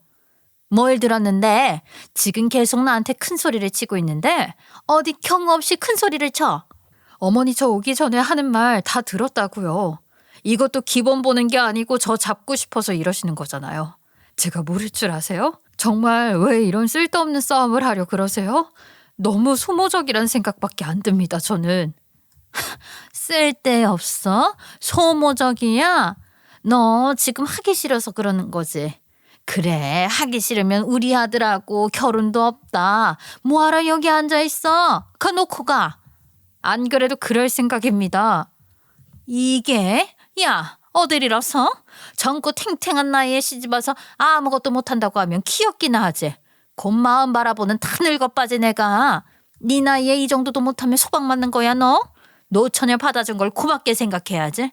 뭘 들었는데? 지금 계속 나한테 큰 소리를 치고 있는데 어디 경우 없이 큰 소리를 쳐. 어머니 저 오기 전에 하는 말 다 들었다고요. 이것도 기본 보는 게 아니고 저 잡고 싶어서 이러시는 거잖아요. 제가 모를 줄 아세요? 정말 왜 이런 쓸데없는 싸움을 하려 그러세요? 너무 소모적이란 생각밖에 안 듭니다, 저는. 쓸데없어? 소모적이야? 너 지금 하기 싫어서 그러는 거지. 그래, 하기 싫으면 우리 아들하고 결혼도 없다. 뭐하러 여기 앉아있어? 가 놓고 가. 안 그래도 그럴 생각입니다. 이게? 야, 어딜이라서? 젊고 탱탱한 나이에 시집와서 아무것도 못한다고 하면 귀엽기나 하지. 곧 마음 바라보는 다 늙어 빠진 애가. 네 나이에 이 정도도 못하면 소박 맞는 거야 너? 노처녀 받아준 걸 고맙게 생각해야지.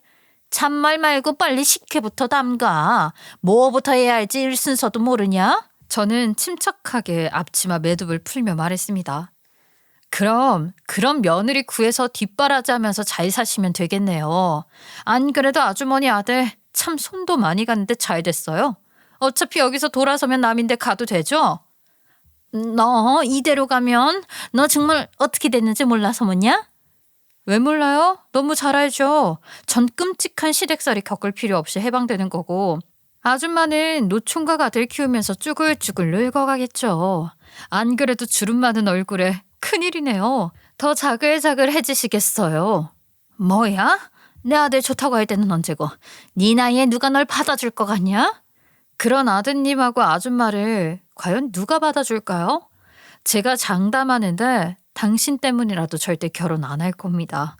잔말 말고 빨리 식혜부터 담가. 뭐부터 해야 할지 일 순서도 모르냐? 저는 침착하게 앞치마 매듭을 풀며 말했습니다. 그럼 며느리 구해서 뒷바라지하면서 잘 사시면 되겠네요. 안 그래도 아주머니 아들 참 손도 많이 갔는데 잘 됐어요. 어차피 여기서 돌아서면 남인데 가도 되죠? 너 이대로 가면 너 정말 어떻게 됐는지 몰라서 묻냐? 왜 몰라요? 너무 잘 알죠. 전 끔찍한 시댁살이 겪을 필요 없이 해방되는 거고 아줌마는 노총각 아들 키우면서 쭈글쭈글 늙어가겠죠. 안 그래도 주름 많은 얼굴에 큰일이네요. 더 자글자글해지시겠어요. 뭐야? 내 아들 좋다고 할 때는 언제고? 네 나이에 누가 널 받아줄 것 같냐? 그런 아드님하고 아줌마를 과연 누가 받아줄까요? 제가 장담하는데 당신 때문이라도 절대 결혼 안 할 겁니다.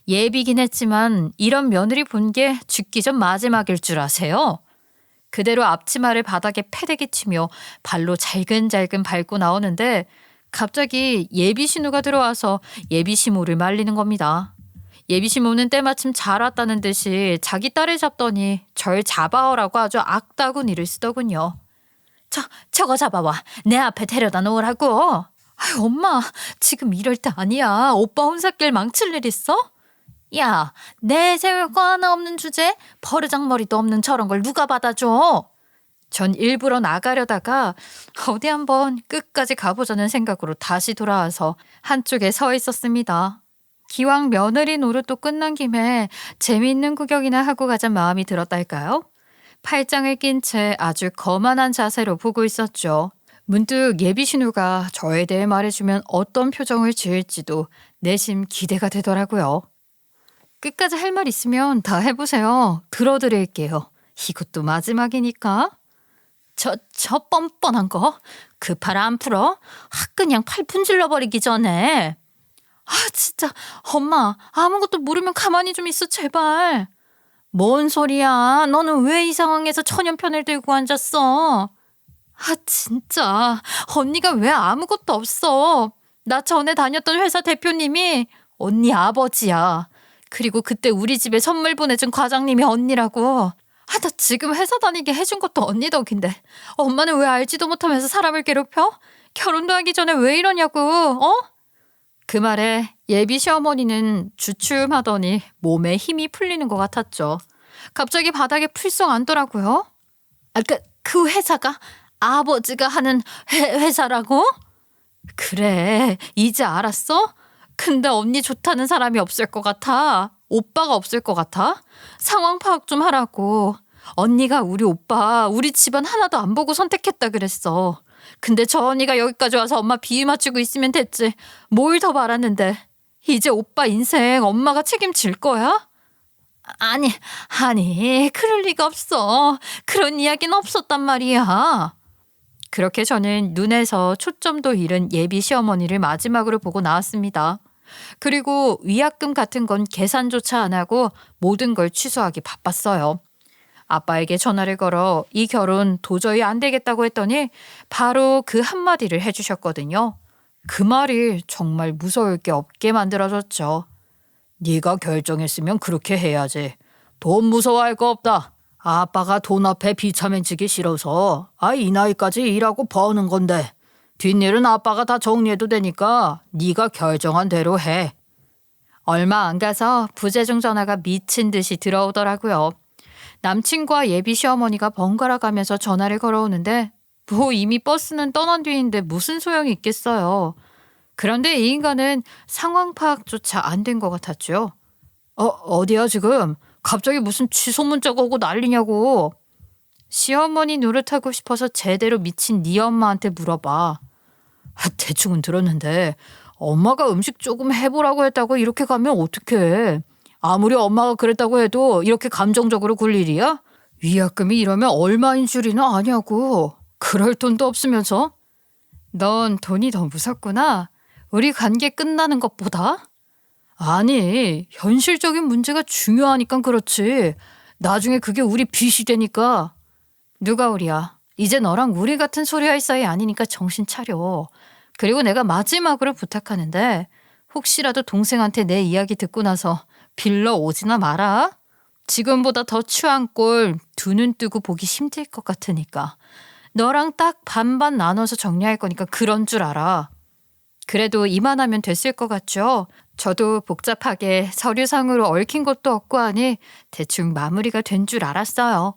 예비긴 했지만 이런 며느리 본 게 죽기 전 마지막일 줄 아세요? 그대로 앞치마를 바닥에 패대기 치며 발로 잘근잘근 밟고 나오는데 갑자기 예비신우가 들어와서 예비시모를 말리는 겁니다. 예비시모는 때마침 잘 왔다는 듯이 자기 딸을 잡더니 절 잡아오라고 아주 악다군 일을 쓰더군요. 저거 잡아와. 내 앞에 데려다 놓으라고. 아유, 엄마, 지금 이럴 때 아니야. 오빠 혼사길 망칠 일 있어? 야, 내세울 거 하나 없는 주제? 버르장머리도 없는 저런 걸 누가 받아줘? 전 일부러 나가려다가 어디 한번 끝까지 가보자는 생각으로 다시 돌아와서 한쪽에 서 있었습니다. 기왕 며느리 노릇도 끝난 김에 재미있는 구경이나 하고 가자는 마음이 들었달까요? 팔짱을 낀 채 아주 거만한 자세로 보고 있었죠. 문득 예비신우가 저에 대해 말해주면 어떤 표정을 지을지도 내심 기대가 되더라고요. 끝까지 할 말 있으면 다 해보세요. 들어드릴게요. 이것도 마지막이니까. 저 뻔뻔한 거? 그 팔 안 풀어? 그냥 팔 분질러버리기 전에. 진짜 엄마 아무것도 모르면 가만히 좀 있어 제발. 뭔 소리야? 너는 왜 이 상황에서 천연편을 들고 앉았어? 진짜 언니가 왜 아무것도 없어. 나 전에 다녔던 회사 대표님이 언니 아버지야. 그리고 그때 우리 집에 선물 보내준 과장님이 언니라고. 나 지금 회사 다니게 해준 것도 언니 덕인데 엄마는 왜 알지도 못하면서 사람을 괴롭혀? 결혼도 하기 전에 왜 이러냐고. 그 말에 예비 시어머니는 주춤하더니 몸에 힘이 풀리는 것 같았죠. 갑자기 바닥에 풀썩 앉더라고요. 그 회사가 아버지가 하는 회사라고? 그래, 이제 알았어? 근데 언니 좋다는 사람이 없을 것 같아. 오빠가 없을 것 같아. 상황 파악 좀 하라고. 언니가 우리 오빠, 우리 집안 하나도 안 보고 선택했다 그랬어. 근데 저 언니가 여기까지 와서 엄마 비위 맞추고 있으면 됐지. 뭘 더 바랐는데. 이제 오빠 인생 엄마가 책임질 거야? 아니, 그럴 리가 없어. 그런 이야기는 없었단 말이야. 그렇게 저는 눈에서 초점도 잃은 예비 시어머니를 마지막으로 보고 나왔습니다. 그리고 위약금 같은 건 계산조차 안 하고 모든 걸 취소하기 바빴어요. 아빠에게 전화를 걸어 이 결혼 도저히 안 되겠다고 했더니 바로 그 한마디를 해주셨거든요. 그 말이 정말 무서울 게 없게 만들어줬죠. 네가 결정했으면 그렇게 해야지. 돈 무서워할 거 없다. 아빠가 돈 앞에 비참해지기 싫어서 이 나이까지 일하고 버는 건데 뒷일은 아빠가 다 정리해도 되니까 네가 결정한 대로 해. 얼마 안 가서 부재중 전화가 미친 듯이 들어오더라고요. 남친과 예비 시어머니가 번갈아 가면서 전화를 걸어오는데 이미 버스는 떠난 뒤인데 무슨 소용이 있겠어요. 그런데 이 인간은 상황 파악조차 안 된 것 같았죠. 어디야 지금? 갑자기 무슨 취소 문자가 오고 난리냐고. 시어머니 노릇하고 싶어서 제대로 미친 네 엄마한테 물어봐. 대충은 들었는데 엄마가 음식 조금 해보라고 했다고 이렇게 가면 어떡해. 아무리 엄마가 그랬다고 해도 이렇게 감정적으로 굴 일이야? 위약금이 이러면 얼마인 줄이는 아냐고. 그럴 돈도 없으면서. 넌 돈이 더 무섭구나. 우리 관계 끝나는 것보다. 아니, 현실적인 문제가 중요하니까 그렇지. 나중에 그게 우리 빚이 되니까. 누가 우리야? 이제 너랑 우리 같은 소리 할 사이 아니니까 정신 차려. 그리고 내가 마지막으로 부탁하는데 혹시라도 동생한테 내 이야기 듣고 나서 빌러 오지나 마라. 지금보다 더 추한 꼴 두 눈 뜨고 보기 힘들 것 같으니까. 너랑 딱 반반 나눠서 정리할 거니까 그런 줄 알아. 그래도 이만하면 됐을 것 같죠? 저도 복잡하게 서류상으로 얽힌 것도 없고 하니 대충 마무리가 된 줄 알았어요.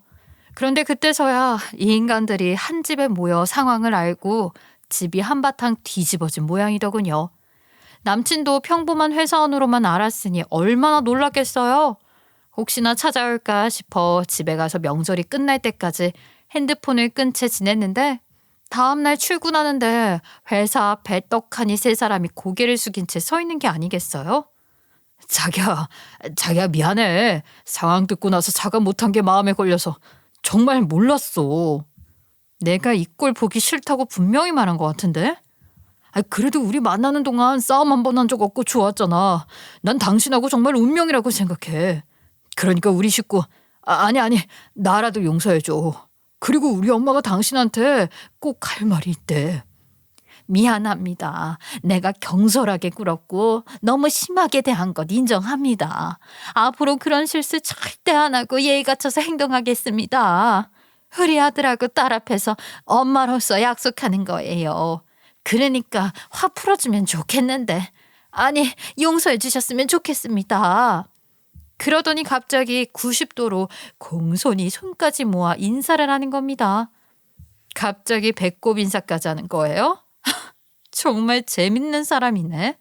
그런데 그때서야 이 인간들이 한 집에 모여 상황을 알고 집이 한바탕 뒤집어진 모양이더군요. 남친도 평범한 회사원으로만 알았으니 얼마나 놀랐겠어요. 혹시나 찾아올까 싶어 집에 가서 명절이 끝날 때까지 핸드폰을 끈 채 지냈는데 다음날 출근하는데 회사 앞에 떡하니 세 사람이 고개를 숙인 채 서 있는 게 아니겠어요? 자기야 미안해. 상황 듣고 나서 사과 못한 게 마음에 걸려서 정말 몰랐어. 내가 이 꼴 보기 싫다고 분명히 말한 것 같은데? 그래도 우리 만나는 동안 싸움 한 번 한 적 없고 좋았잖아. 난 당신하고 정말 운명이라고 생각해. 그러니까 우리 식구, 아니, 나라도 용서해줘. 그리고 우리 엄마가 당신한테 꼭 할 말이 있대. 미안합니다. 내가 경솔하게 굴었고 너무 심하게 대한 것 인정합니다. 앞으로 그런 실수 절대 안 하고 예의 갖춰서 행동하겠습니다. 우리 아들하고 딸 앞에서 엄마로서 약속하는 거예요. 그러니까 화 풀어주면 좋겠는데, 아니 용서해 주셨으면 좋겠습니다. 그러더니 갑자기 90도로 공손히 손까지 모아 인사를 하는 겁니다. 갑자기 배꼽 인사까지 하는 거예요? 정말 재밌는 사람이네.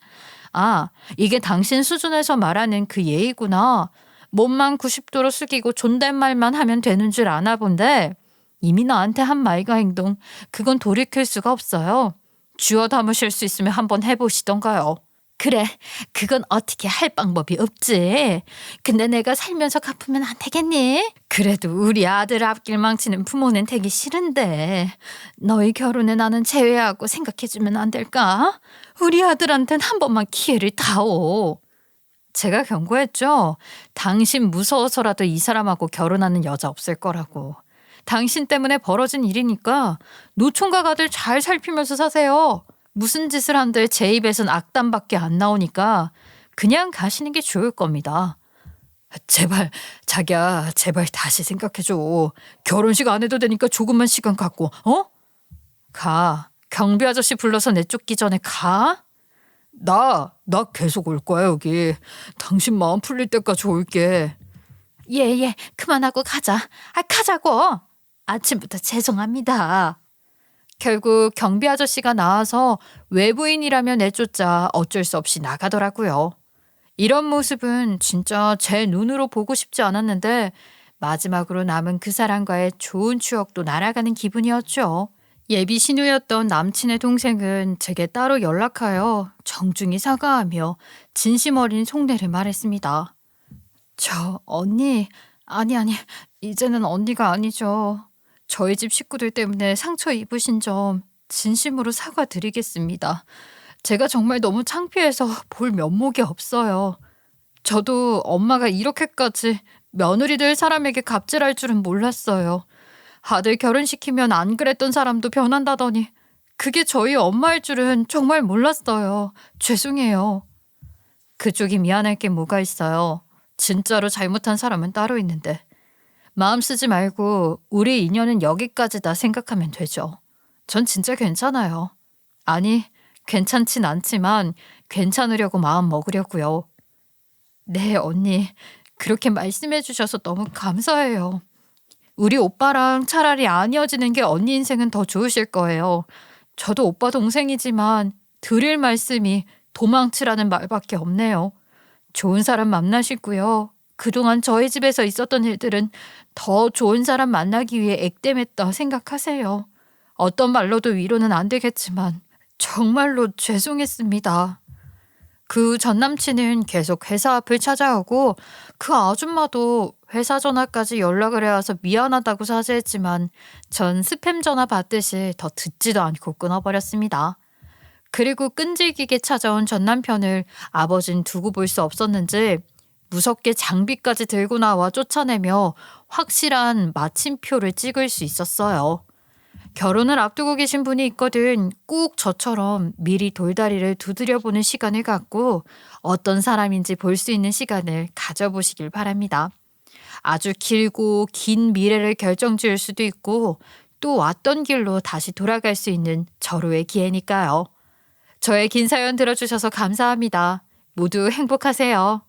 이게 당신 수준에서 말하는 그 예의구나. 몸만 90도로 숙이고 존댓말만 하면 되는 줄 아나 본데 이미 나한테 한 말과 행동, 그건 돌이킬 수가 없어요. 쥐어 담으실 수 있으면 한번 해보시던가요. 그래, 그건 어떻게 할 방법이 없지. 근데 내가 살면서 갚으면 안 되겠니? 그래도 우리 아들 앞길 망치는 부모는 되기 싫은데 너희 결혼에 나는 제외하고 생각해주면 안 될까? 우리 아들한텐 한 번만 기회를 다오. 제가 경고했죠. 당신 무서워서라도 이 사람하고 결혼하는 여자 없을 거라고. 당신 때문에 벌어진 일이니까 노총각 아들 잘 살피면서 사세요. 무슨 짓을 한들 제 입에선 악담밖에 안 나오니까 그냥 가시는 게 좋을 겁니다. 제발 자기야, 제발 다시 생각해줘. 결혼식 안 해도 되니까 조금만 시간 갖고 가. 경비 아저씨 불러서 내쫓기 전에 가. 나 계속 올 거야 여기. 당신 마음 풀릴 때까지 올게. 예, 그만하고 가자. 가자고. 아침부터 죄송합니다. 결국 경비 아저씨가 나와서 외부인이라며 내쫓자 어쩔 수 없이 나가더라고요. 이런 모습은 진짜 제 눈으로 보고 싶지 않았는데 마지막으로 남은 그 사람과의 좋은 추억도 날아가는 기분이었죠. 예비 신우였던 남친의 동생은 제게 따로 연락하여 정중히 사과하며 진심 어린 속내를 말했습니다. 저 언니, 아니, 이제는 언니가 아니죠. 저희 집 식구들 때문에 상처 입으신 점 진심으로 사과드리겠습니다. 제가 정말 너무 창피해서 볼 면목이 없어요. 저도 엄마가 이렇게까지 며느리 될 사람에게 갑질할 줄은 몰랐어요. 아들 결혼시키면 안 그랬던 사람도 변한다더니 그게 저희 엄마일 줄은 정말 몰랐어요. 죄송해요. 그쪽이 미안할 게 뭐가 있어요. 진짜로 잘못한 사람은 따로 있는데. 마음 쓰지 말고 우리 인연은 여기까지다 생각하면 되죠. 전 진짜 괜찮아요. 아니, 괜찮진 않지만 괜찮으려고 마음 먹으려고요. 네, 언니. 그렇게 말씀해 주셔서 너무 감사해요. 우리 오빠랑 차라리 안 이어지는 게 언니 인생은 더 좋으실 거예요. 저도 오빠 동생이지만 드릴 말씀이 도망치라는 말밖에 없네요. 좋은 사람 만나시고요. 그동안 저희 집에서 있었던 일들은 더 좋은 사람 만나기 위해 액땜했다 생각하세요. 어떤 말로도 위로는 안 되겠지만 정말로 죄송했습니다. 그 전 남친은 계속 회사 앞을 찾아오고 그 아줌마도 회사 전화까지 연락을 해와서 미안하다고 사죄했지만 전 스팸 전화 받듯이 더 듣지도 않고 끊어버렸습니다. 그리고 끈질기게 찾아온 전 남편을 아버진 두고 볼 수 없었는지 무섭게 장비까지 들고 나와 쫓아내며 확실한 마침표를 찍을 수 있었어요. 결혼을 앞두고 계신 분이 있거든 꼭 저처럼 미리 돌다리를 두드려보는 시간을 갖고 어떤 사람인지 볼 수 있는 시간을 가져보시길 바랍니다. 아주 길고 긴 미래를 결정지을 수도 있고 또 왔던 길로 다시 돌아갈 수 있는 절호의 기회니까요. 저의 긴 사연 들어주셔서 감사합니다. 모두 행복하세요.